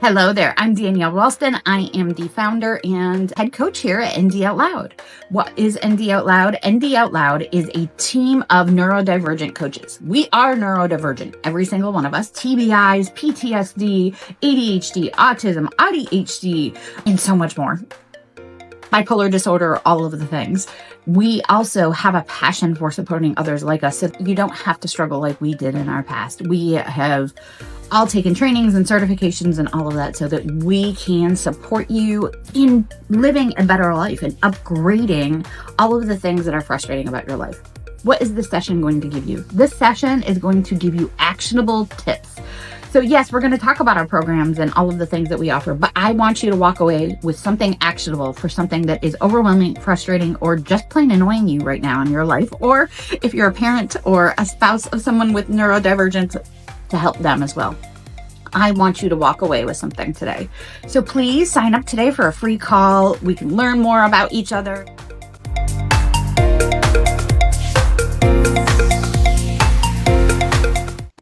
Hello there, I'm Danielle Ralston. I am the founder and head coach here at ND OutLoud. What is ND OutLoud? ND OutLoud is a team of neurodivergent coaches. We are neurodivergent, every single one of us. TBIs, PTSD, ADHD, autism, AuDHD, and so much more. Bipolar disorder, all of the things. We also have a passion for supporting others like us, so you don't have to struggle like we did in our past. We have all taken trainings and certifications and all of that so that we can support you in living a better life and upgrading all of the things that are frustrating about your life. What is this session going to give you? This session is going to give you actionable tips. So yes, we're going to talk about our programs and all of the things that we offer, but I want you to walk away with something actionable for something that is overwhelming, frustrating, or just plain annoying you right now in your life. Or if you're a parent or a spouse of someone with neurodivergence, to help them as well. I want you to walk away with something today. So please sign up today for a free call. We can learn more about each other.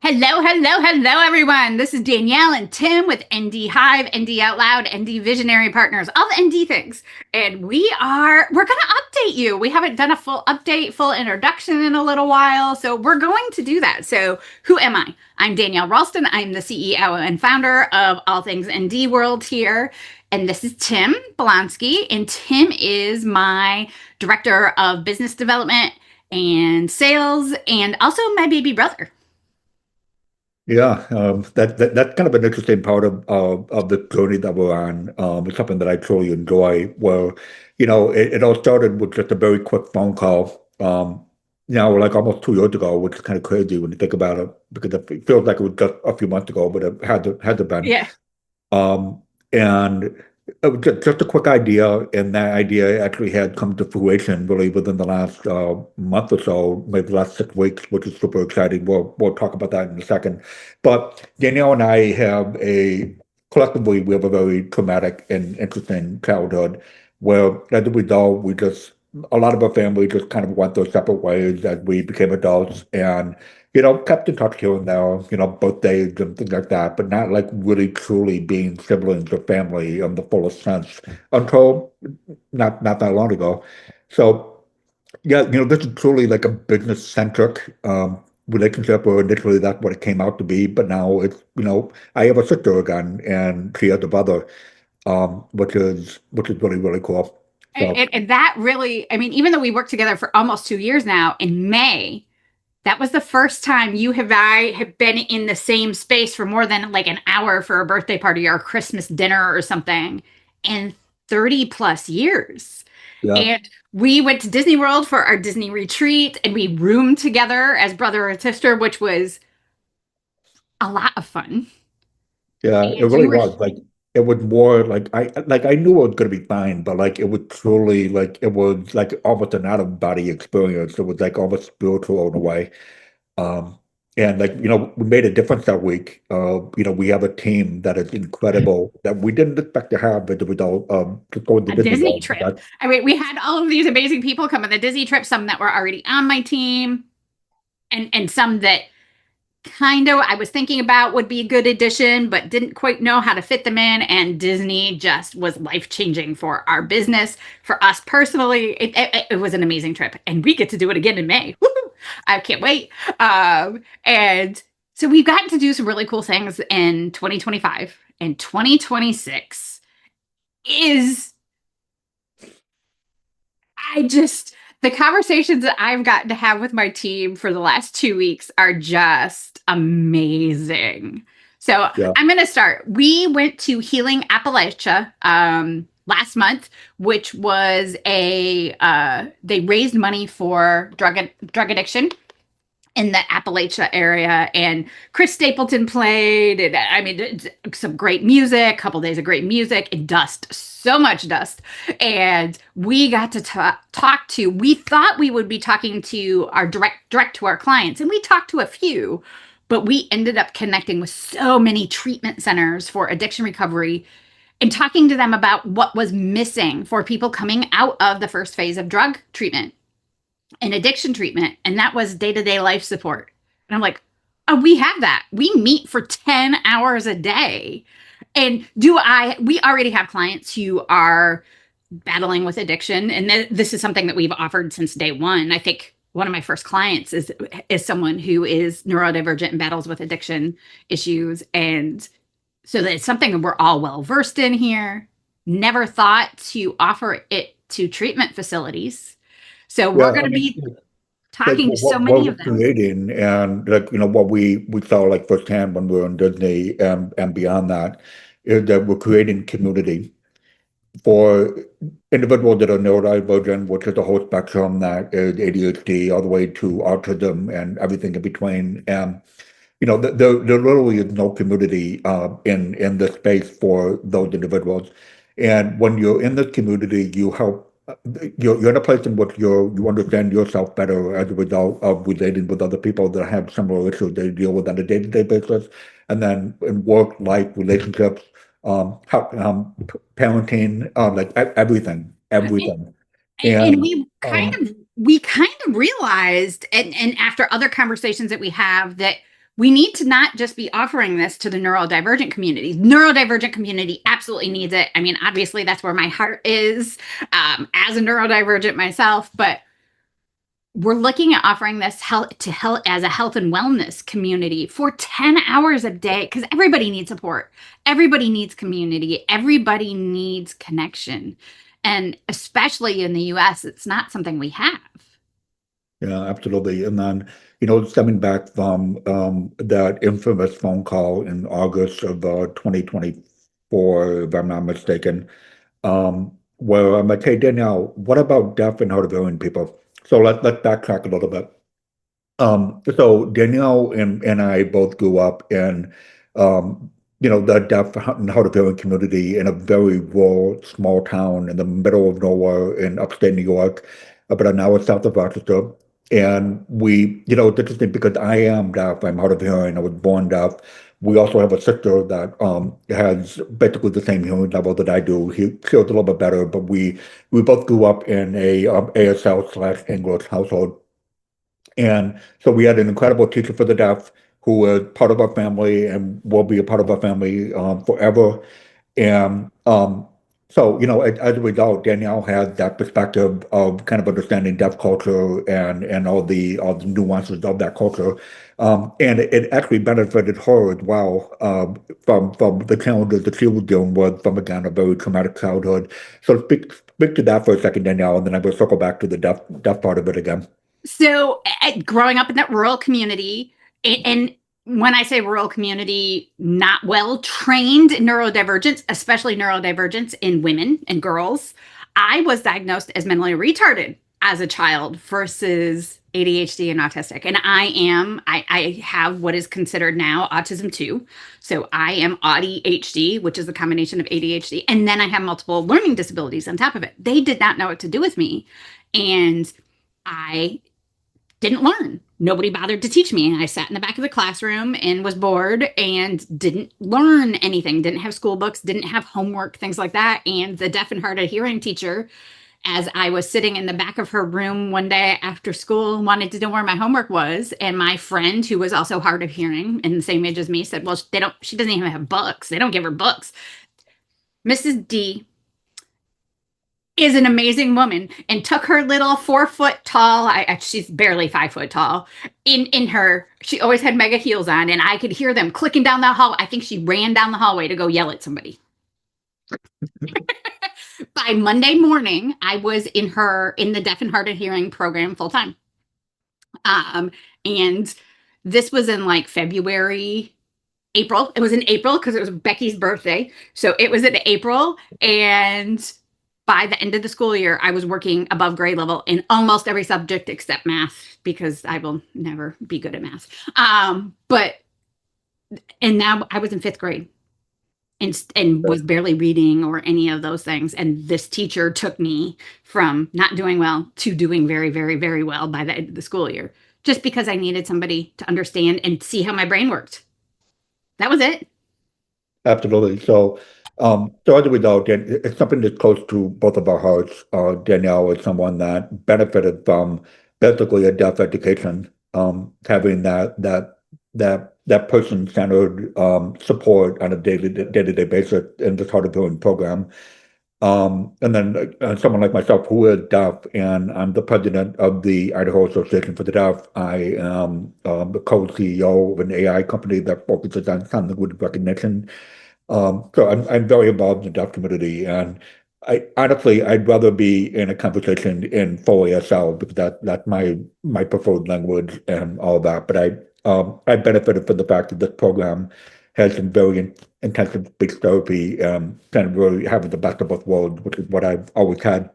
Hello, everyone. This is Danielle and Tim with ND Hive, ND OutLoud, ND Visionary Partners, all the ND things. And we're going to update you. We haven't done a full update, full introduction in a little while. So we're going to do that. So who am I? I'm Danielle Ralston. I'm the CEO and founder of All Things ND World here. And this is Tim Blonsky. And Tim is my director of business development and sales, and also my baby brother. Yeah, that's kind of an interesting part of the journey that we're on. It's something that I truly enjoy. Where, it all started with just a very quick phone call. Like almost 2 years ago, which is kind of crazy when you think about it, because it feels like it was just a few months ago, but it had to been. Yeah. And it was just a quick idea, and that idea actually had come to fruition really within the last month or so, maybe the last 6 weeks, which is super exciting. We'll talk about that in a second. But Danielle and I collectively, we have a very traumatic and interesting childhood where, as a result, a lot of our family just kind of went their separate ways as we became adults, and kept in touch here and there, birthdays and things like that, but not like really truly being siblings or family in the fullest sense until not that long ago. So yeah, this is truly like a business centric relationship, or initially that's what it came out to be, but now it's, I have a sister again and she has a brother, which is really, really cool. So, And that really, I mean, even though we worked together for almost 2 years now, in May, that was the first time I have been in the same space for more than like an hour for a birthday party or a Christmas dinner or something in 30 plus years. yeah. And we went to Disney World for our Disney retreat, and we roomed together as brother and sister, which was a lot of fun. Yeah, it And really you were, was. Like it was more like I knew it was gonna be fine, but like it was truly like it was like almost an out of body experience. It was like almost spiritual in a way. Um and like, we made a difference that week. We have a team that is incredible that we didn't expect to have as a result of just going to a Disney Disney World. trip. I mean, we had all of these amazing people come on the Disney trip, some that were already on my team, and some that kind of I was thinking about would be a good addition, but didn't quite know how to fit them in. And Disney just was life-changing for our business, for us personally. It was an amazing trip, and we get to do it again in May. Woo-hoo! I can't wait. And so we've gotten to do some really cool things in 2025, and 2026 is the conversations that I've gotten to have with my team for the last 2 weeks are just amazing. So Yeah. I'm going to start. We went to Healing Appalachia last month, which was they raised money for drug addiction in the Appalachia area, and Chris Stapleton played, and I mean, some great music, couple days of great music, and dust, so much dust. And we got to talk to, we thought we would be talking to our direct to our clients, and we talked to a few, but we ended up connecting with so many treatment centers for addiction recovery and talking to them about what was missing for people coming out of the first phase of drug treatment and addiction treatment, and that was day-to-day life support. And I'm like, oh, we have that. We meet for 10 hours a day. And we already have clients who are battling with addiction. And this is something that we've offered since day one. I think one of my first clients is someone who is neurodivergent and battles with addiction issues. And so that's something that we're all well versed in here. Never thought to offer it to treatment facilities. So we're Yeah, going I to mean, be like talking to so what many we're of them. creating, and like what we saw like firsthand when we were in Disney and beyond that, is that we're creating community for individuals that are neurodivergent, which is a whole spectrum that is ADHD all the way to autism and everything in between. And there literally is no community in this space for those individuals. And when you're in this community, you help. You're in a place in which you understand yourself better as a result of relating with other people that have similar issues they deal with on a day-to-day basis, and then in work, life, relationships, parenting, like everything. And And we kind of realized, and after other conversations that we have, that we need to not just be offering this to the neurodivergent community. Neurodivergent community absolutely needs it. I mean, obviously that's where my heart is, as a neurodivergent myself, but we're looking at offering this health as a health and wellness community for 10 hours a day, because everybody needs support, everybody needs community, everybody needs connection. And especially in the US, it's not something we have. yeah, absolutely. And then, stemming back from that infamous phone call in August of 2024, if I'm not mistaken, where I'm like, hey, Danielle, what about deaf and hard of hearing people? So let's backtrack a little bit. So Danielle and I both grew up in, um, the deaf and hard of hearing community in a very rural, small town in the middle of nowhere in upstate New York, about an hour south of Rochester. And it's interesting because I am deaf, I'm hard of hearing, I was born deaf. We also have a sister that has basically the same hearing level that I do. He hears a little bit better, but we both grew up in a ASL/English household. And so we had an incredible teacher for the deaf who was part of our family and will be a part of our family forever. And so, as a result, Danielle had that perspective of kind of understanding deaf culture and all the nuances of that culture. And it actually benefited her as well from the challenges that she was dealing with from, again, a very traumatic childhood. So speak to that for a second, Danielle, and then I will circle back to the deaf part of it again. So, growing up in that rural community, and when I say rural community, not well trained neurodivergence, especially neurodivergence in women and girls, I was diagnosed as mentally retarded as a child versus ADHD and autistic. And I have what is considered now autism 2. So I am AuDHD, which is a combination of ADHD. And then I have multiple learning disabilities on top of it. They did not know what to do with me. And I didn't learn. Nobody bothered to teach me. And I sat in the back of the classroom and was bored and didn't learn anything, didn't have school books, didn't have homework, things like that. And the deaf and hard of hearing teacher, as I was sitting in the back of her room one day after school, wanted to know where my homework was. And my friend, who was also hard of hearing and the same age as me, said, well, she doesn't even have books. They don't give her books. Mrs. D is an amazing woman and took her little 4 foot tall, she's barely 5 foot tall, in her, she always had mega heels on, and I could hear them clicking down the hall. I think she ran down the hallway to go yell at somebody. By Monday morning, I was in the deaf and hard of hearing program full time. And this was in like April. It was in April because it was Becky's birthday. So it was in April, and by the end of the school year, I was working above grade level in almost every subject except math, because I will never be good at math. And now I was in 5th grade and was barely reading or any of those things. And this teacher took me from not doing well to doing very, very, very well by the end of the school year, just because I needed somebody to understand and see how my brain worked. That was it. Absolutely. So as a result, it's something that's close to both of our hearts. Danielle is someone that benefited from basically a deaf education, having that that person-centered support on a day-to-day basis in this hard of hearing program. And then someone like myself who is deaf, and I'm the president of the Idaho Association for the Deaf. I am the co-CEO of an AI company that focuses on sign language recognition. So I'm very involved in the deaf community, and I honestly I'd rather be in a conversation in full ASL because that's my preferred language and all of that. But I benefited from the fact that this program has some very intensive speech therapy, kind of really having the best of both worlds, which is what I've always had.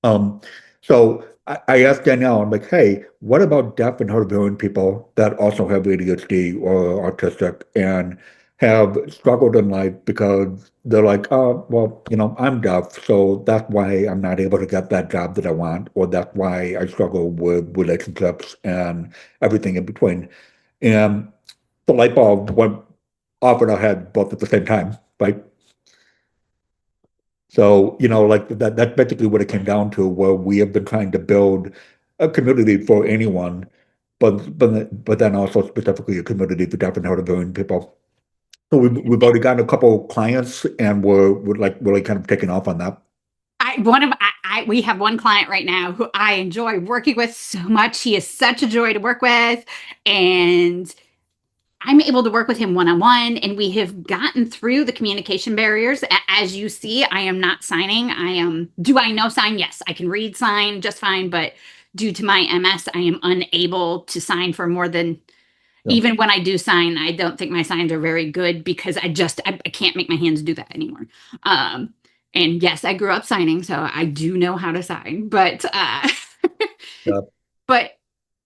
Um, so I asked Danielle, I'm like, hey, what about deaf and hard of hearing people that also have ADHD or autistic and have struggled in life because they're like, oh, well, I'm deaf, so that's why I'm not able to get that job that I want, or that's why I struggle with relationships and everything in between. And the light bulb went off in our head both at the same time, right? So, like that's basically what it came down to, where we have been trying to build a community for anyone, but then also specifically a community for deaf and hard of hearing people. So we've already gotten a couple of clients, and we're like really kind of taking off on that. We have one client right now who I enjoy working with so much. He is such a joy to work with, and I'm able to work with him one-on-one, and we have gotten through the communication barriers. As you see, I am not signing. Do I know sign? Yes, I can read sign just fine, but due to my MS, I am unable to sign for more than, Yeah, even when I do sign, I don't think my signs are very good because I can't make my hands do that anymore. Um, and yes, I grew up signing, so I do know how to sign, yeah, but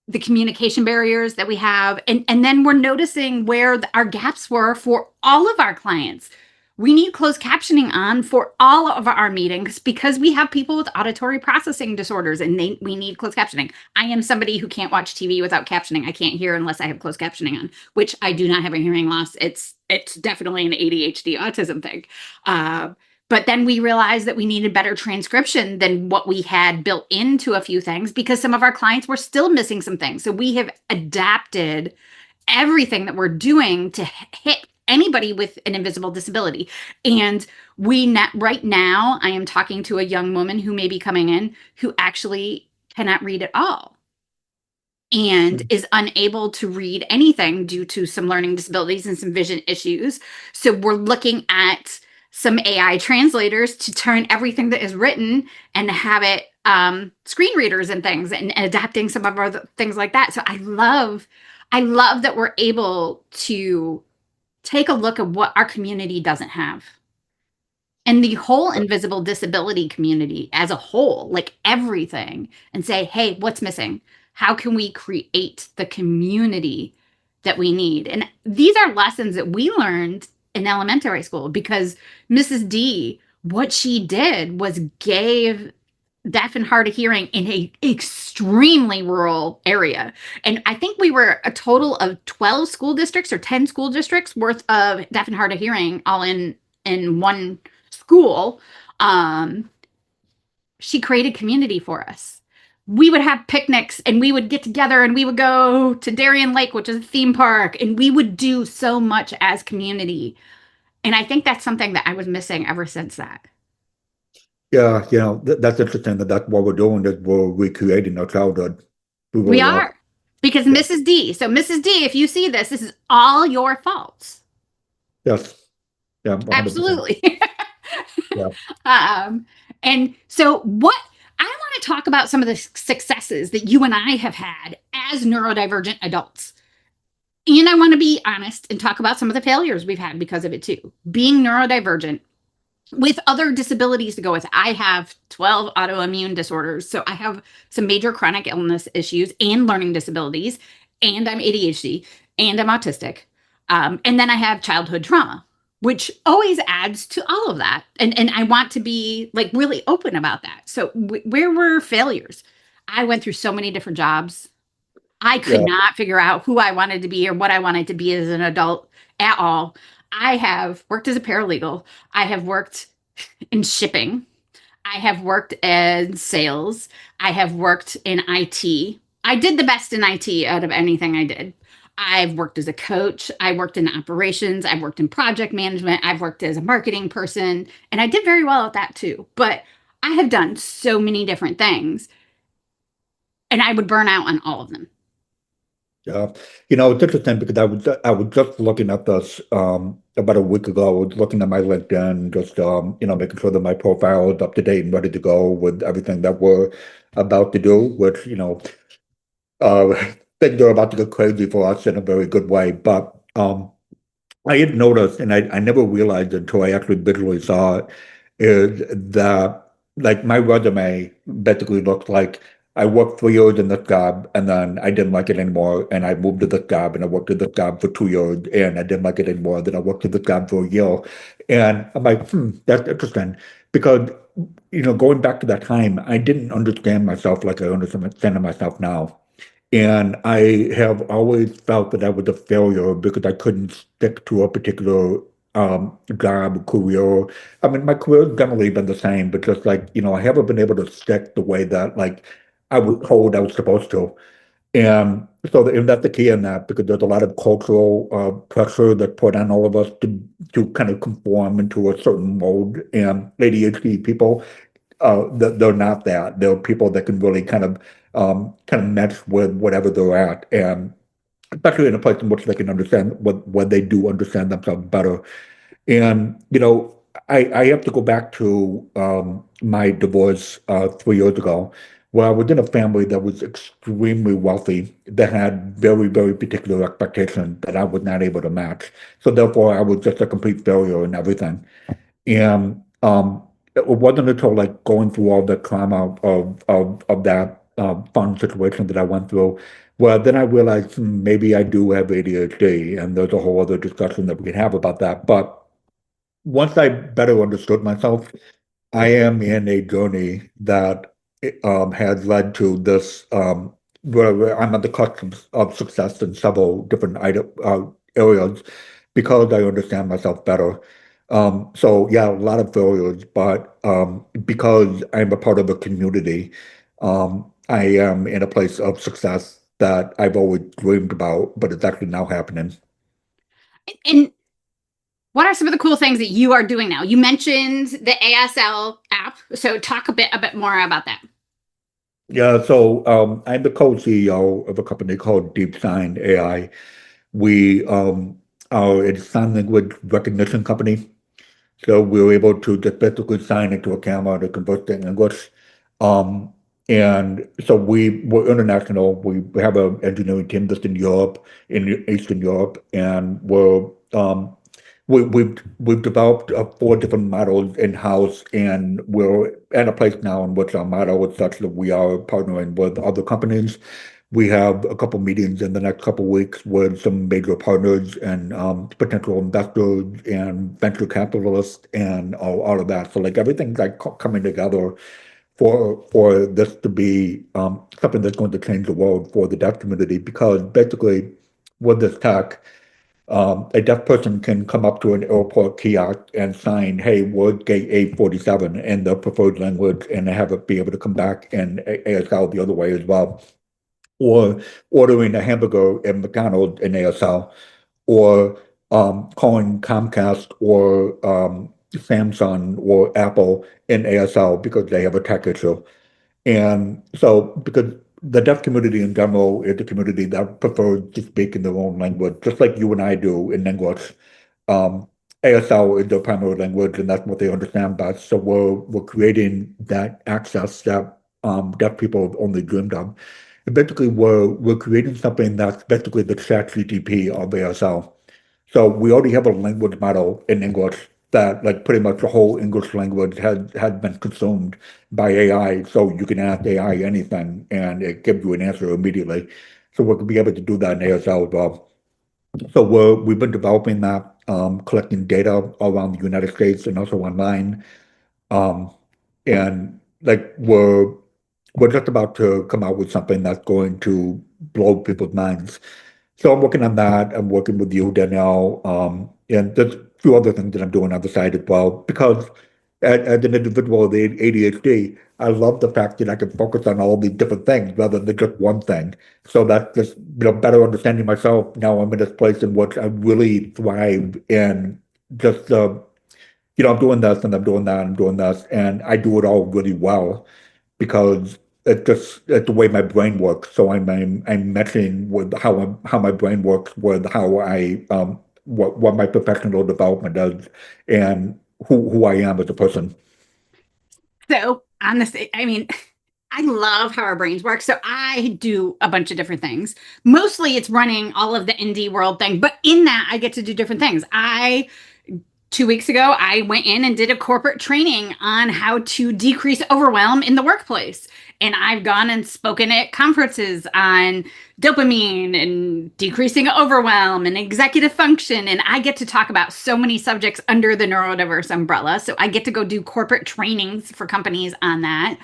the communication barriers that we have, and then we're noticing where our gaps were for all of our clients. We need closed captioning on for all of our meetings because we have people with auditory processing disorders, and we need closed captioning. I am somebody who can't watch TV without captioning. I can't hear unless I have closed captioning on, which I do not have a hearing loss. It's definitely an ADHD autism thing. But then we realized that we needed better transcription than what we had built into a few things because some of our clients were still missing some things. So we have adapted everything that we're doing to hit anybody with an invisible disability. And right now, I am talking to a young woman who may be coming in who actually cannot read at all and is unable to read anything due to some learning disabilities and some vision issues. So we're looking at some AI translators to turn everything that is written and have it screen readers and things, and adapting some of our things like that. So I love that we're able to take a look at what our community doesn't have. And the whole invisible disability community as a whole, like everything, and say, hey, what's missing? How can we create the community that we need? And these are lessons that we learned in elementary school because Mrs. D, what she did was gave deaf and hard of hearing in a extremely rural area. And I think we were a total of 12 school districts or 10 school districts worth of deaf and hard of hearing all in one school. um, she created community for us. We would have picnics and we would get together and we would go to Darien Lake, which is a theme park, and we would do so much as community. And I think that's something that I was missing ever since that. yeah. That's interesting that's what we're doing, is we're recreating our childhood. We We really are. are. Because Yeah. Mrs. D, so Mrs. D, if you see this, this is all your faults. Yes. Yeah. 100%. Absolutely. Yeah. um, and so, what I want to talk about some of the successes that you and I have had as neurodivergent adults. And I want to be honest and talk about some of the failures we've had because of it too. Being neurodivergent with other disabilities to go with. I have 12 autoimmune disorders. So I have some major chronic illness issues and learning disabilities, and I'm ADHD and I'm autistic. And then I have childhood trauma, which always adds to all of that. And I want to be like really open about that. So where were failures? I went through so many different jobs. I could Yeah. not figure out who I wanted to be or what I wanted to be as an adult at all. I have worked as a paralegal. I have worked in shipping. I have worked in sales. I have worked in IT. I did the best in IT out of anything I did. I've worked as a coach. I worked in operations. I've worked in project management. I've worked as a marketing person, and I did very well at that too. But I have done so many different things, and I would burn out on all of them. Yeah, it's interesting because I was just looking at this about a week ago. I was looking at my LinkedIn, just making sure that my profile is up to date and ready to go with everything that we're about to do, which uh things are about to get crazy for us in a very good way. But I had noticed, and I never realized until I actually visually saw it, is that like my resume basically looks like I worked 3 years in this job and then I didn't like it anymore and I moved to this job and I worked at this job for 2 years and I didn't like it anymore. Then I worked at this job for a year. And I'm like, that's interesting. Because, going back to that time, I didn't understand myself like I understand myself now. And I have always felt that I was a failure because I couldn't stick to a particular job, career. I mean, my career's generally been the same, but just like, I haven't been able to stick the way that like I was told I was supposed to. And and that's the key in that because there's a lot of cultural pressure that's put on all of us to kind of conform into a certain mold. And ADHD people they're not that. They're people that can really kind of mesh with whatever they're at, and especially in a place in which they can understand what they do understand themselves better. And I have to go back to my divorce 3 years ago, where I was in a family that was extremely wealthy, that had very, very particular expectations that I was not able to match. So therefore, I was just a complete failure in everything. And it wasn't until like going through all the trauma of that fun situation that I went through, well, then I realized maybe I do have ADHD, and there's a whole other discussion that we can have about that. But once I better understood myself, I am in a journey that has led to this where I'm at the cusp of success in several different areas because I understand myself better. So yeah, a lot of failures, but because I'm a part of a community, I am in a place of success that I've always dreamed about, but it's actually now happening. And what are some of the cool things that you are doing now? You mentioned the ASL app, so talk a bit more about that. Yeah, so I'm the co-CEO of a company called DeepSign AI. We are a sign language recognition company. So we were able to just basically sign into a camera to convert to English. Um, and so we're international. We have an engineering team that's in Europe, in Eastern Europe, and we've developed 4 different models in-house, and we're at a place now in which our model is such that we are partnering with other companies. We have a couple meetings in the next couple weeks with some major partners and potential investors and venture capitalists and all of that. So like everything's like coming together for this to be something that's going to change the world for the deaf community because basically with this tech, a deaf person can come up to an airport kiosk and sign, "Hey, word gate A47" in the preferred language, and have it be able to come back and ASL the other way as well, or ordering a hamburger at McDonald's in ASL, or calling Comcast or Samsung or Apple in ASL because they have a tech issue. And so, because the deaf community in general is a community that prefers to speak in their own language, just like you and I do in English. Um, ASL is their primary language, and that's what they understand best. So we're creating that access that deaf people have only dreamed of. And basically, we're creating something that's basically the chat GTP of ASL. So we already have a language model in English that like pretty much the whole English language has been consumed by AI. So you can ask AI anything and it gives you an answer immediately. So we're gonna be able to do that in ASL as well. So we've been developing that, collecting data around the United States and also online. Um, and like we're just about to come out with something that's going to blow people's minds. So I'm working on that. I'm working with you, Danielle, and there's a few other things that I'm doing on the side as well because as an individual with ADHD, I love the fact that I can focus on all these different things rather than just one thing. So that's just, better understanding myself. Now I'm in this place in which I really thrive in just, I'm doing this and I'm doing that, I'm doing this, and I do it all really well because it's the way my brain works. So I'm meshing with how my brain works with how what my professional development does and who I am as a person. So on this, I mean, I love how our brains work. So I do a bunch of different things. Mostly it's running all of the indie world thing, but in that I get to do different things. 2 weeks ago, I went in and did a corporate training on how to decrease overwhelm in the workplace. And I've gone and spoken at conferences on dopamine and decreasing overwhelm and executive function. And I get to talk about so many subjects under the neurodiverse umbrella. So I get to go do corporate trainings for companies on that.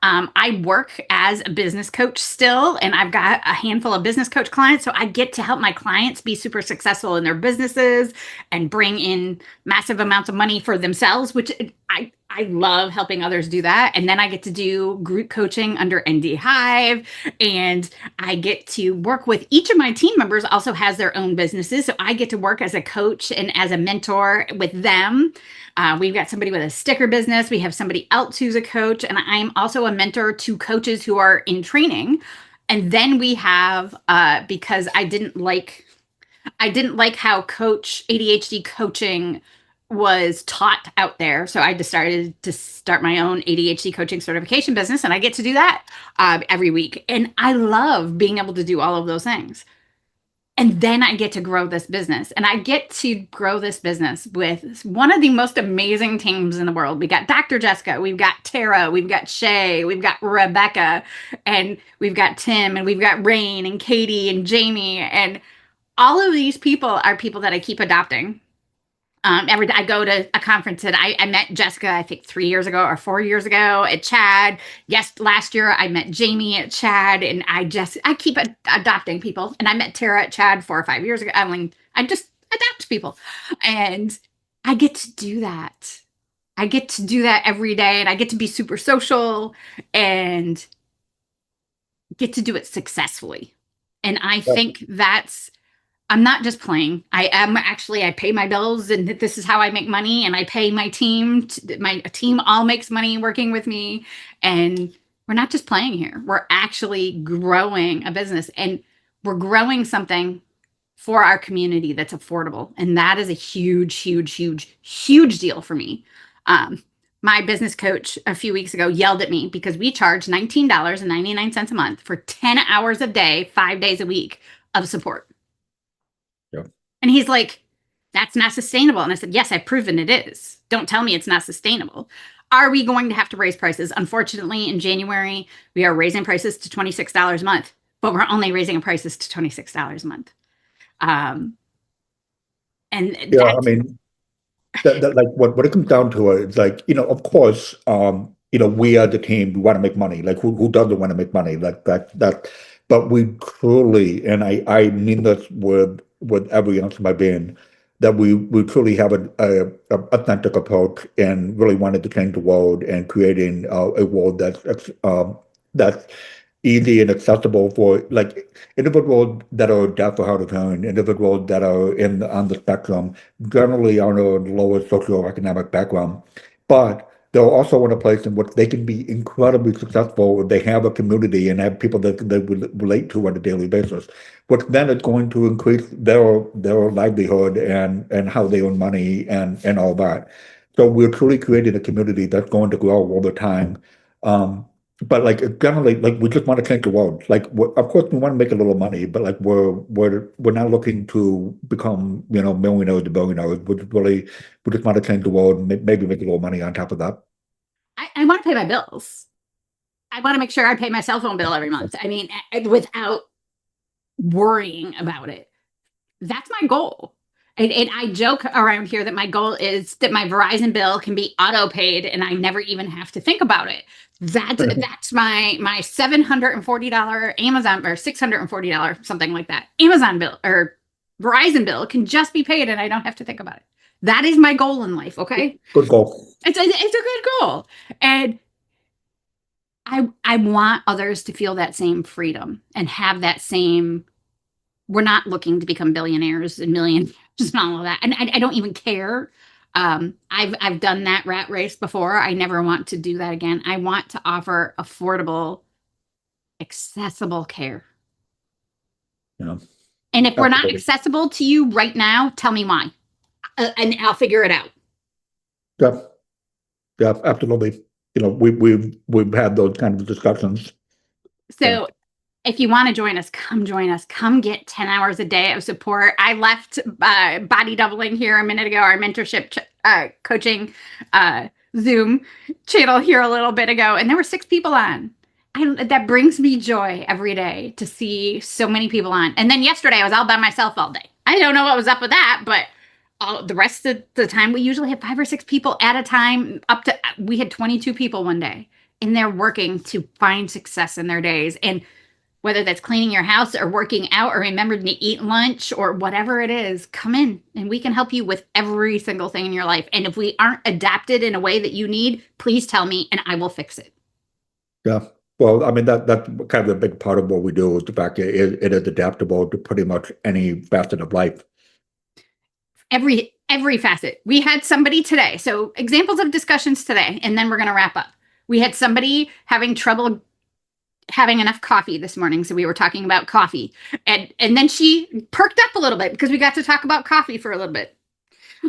I work as a business coach still, and I've got a handful of business coach clients. So I get to help my clients be super successful in their businesses and bring in massive amounts of money for themselves, which I love helping others do that. And then I get to do group coaching under ND Hive, and I get to work with each of my team members also has their own businesses. So I get to work as a coach and as a mentor with them. We've got somebody with a sticker business. We have somebody else who's a coach, and I'm also a mentor to coaches who are in training. And then we have, because I didn't like how coach ADHD coaching was taught out there. So I decided to start my own ADHD coaching certification business, and I get to do that every week. And I love being able to do all of those things. And then I get to grow this business. And I get to grow this business with one of the most amazing teams in the world. We got Dr. Jessica, we've got Tara, we've got Shay, we've got Rebecca, and we've got Tim, and we've got Rain and Katie and Jamie. And all of these people are people that I keep adopting. Every I go to a conference and I met Jessica, I think 3 years ago or 4 years ago at Chad. Yes, last year I met Jamie at Chad, and I keep adopting people. And I met Tara at Chad 4 or 5 years ago. I just adopt people, and I get to do that. I get to do that every day, and I get to be super social and get to do it successfily. And I think I'm not just playing. I pay my bills, and this is how I make money, and I pay my team. My team all makes money working with me. And we're not just playing here. We're actually growing a business, and we're growing something for our community that's affordable. And that is a huge, huge, huge, huge deal for me. My business coach a few weeks ago yelled at me because we charge $19.99 a month for 10 hours a day, 5 days a week of support. Yeah. And he's like, that's not sustainable. And I said, yes, I've proven it is. Don't tell me it's not sustainable. Are we going to have to raise prices? Unfortunately, in January, we are raising prices to $26 a month, but we're only raising prices to $26 a month. And Yeah, I mean, that like what it comes down to is like, of course, we as a team, we want to make money. Like who doesn't want to make money? Like that, but we truly, and I mean this with every ounce of my being, that we truly have a authentic approach and really wanted to change the world and creating a world that's easy and accessible for like individuals that are deaf or hard of hearing, individuals that are on the spectrum, generally on a lower socioeconomic background. But they're also in a place in which they can be incredibly successful if they have a community and have people that they relate to on a daily basis, which then is going to increase their livelihood and how they earn money and all that. So we're truly creating a community that's going to grow over time. But like generally, like we just want to change the world. Like, of course, we want to make a little money, but like we're not looking to become millionaires to billionaires. We just want to change the world and maybe make a little money on top of that. I want to pay my bills. I want to make sure I pay my cell phone bill every month. I mean, without worrying about it. That's my goal. And I joke around here that my goal is that my Verizon bill can be auto paid and I never even have to think about it. That's my $740 Amazon or $640 something like that Amazon bill or Verizon bill can just be paid and I don't have to think about it. That is my goal in life. Okay. Good goal. It's a good goal. And I want others to feel that same freedom and have that same, we're not looking to become billionaires and millionaires and all of that. And I don't even care. I've done that rat race before. I never want to do that again. I want to offer affordable, accessible care. Yeah. And if we're not accessible to you right now, tell me why. And I'll figure it out. Yeah. Yeah, absolutely. You know, we've had those kind of discussions. So if you want to join us, come join us. Come get 10 hours a day of support. I left Body Doubling here a minute ago, our mentorship coaching Zoom channel here a little bit ago, and there were 6 people on. That brings me joy every day to see so many people on. And then yesterday I was all by myself all day. I don't know what was up with that, but the rest of the time we usually have 5 or 6 people at a time. We had 22 people one day, and they're working to find success in their days. And whether that's cleaning your house or working out or remembering to eat lunch or whatever it is, come in and we can help you with every single thing in your life. And if we aren't adapted in a way that you need, please tell me and I will fix it. Yeah. Well, I mean, that's kind of a big part of what we do is the fact that it is adaptable to pretty much any facet of life. Every facet. We had somebody today. So examples of discussions today, and then we're going to wrap up. We had somebody having trouble having enough coffee this morning. So we were talking about coffee, and then she perked up a little bit because we got to talk about coffee for a little bit.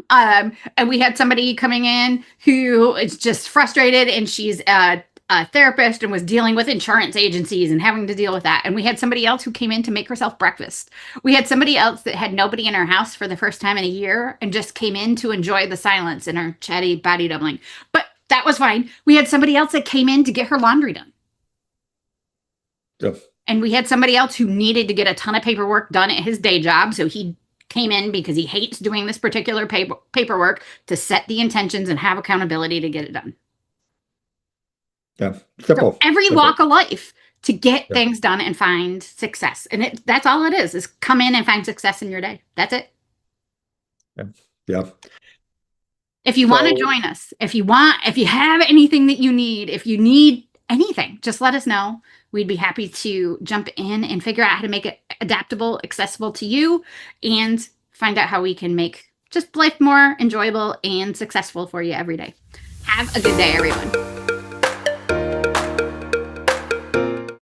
And we had somebody coming in who is just frustrated, and she's a therapist and was dealing with insurance agencies and having to deal with that. And we had somebody else who came in to make herself breakfast. We had somebody else that had nobody in her house for the first time in a year and just came in to enjoy the silence in her chatty body doubling. But that was fine. We had somebody else that came in to get her laundry done. Yep. And we had somebody else who needed to get a ton of paperwork done at his day job. So he came in because he hates doing this particular paperwork to set the intentions and have accountability to get it done. Yeah. Simple. So every walk of life to get things done and find success. And that's all it is come in and find success in your day. That's it. Yeah. If you want to join us, if you have anything that you need, if you need anything, just let us know. We'd be happy to jump in and figure out how to make it adaptable, accessible to you, and find out how we can make just life more enjoyable and successful for you every day. Have a good day, everyone.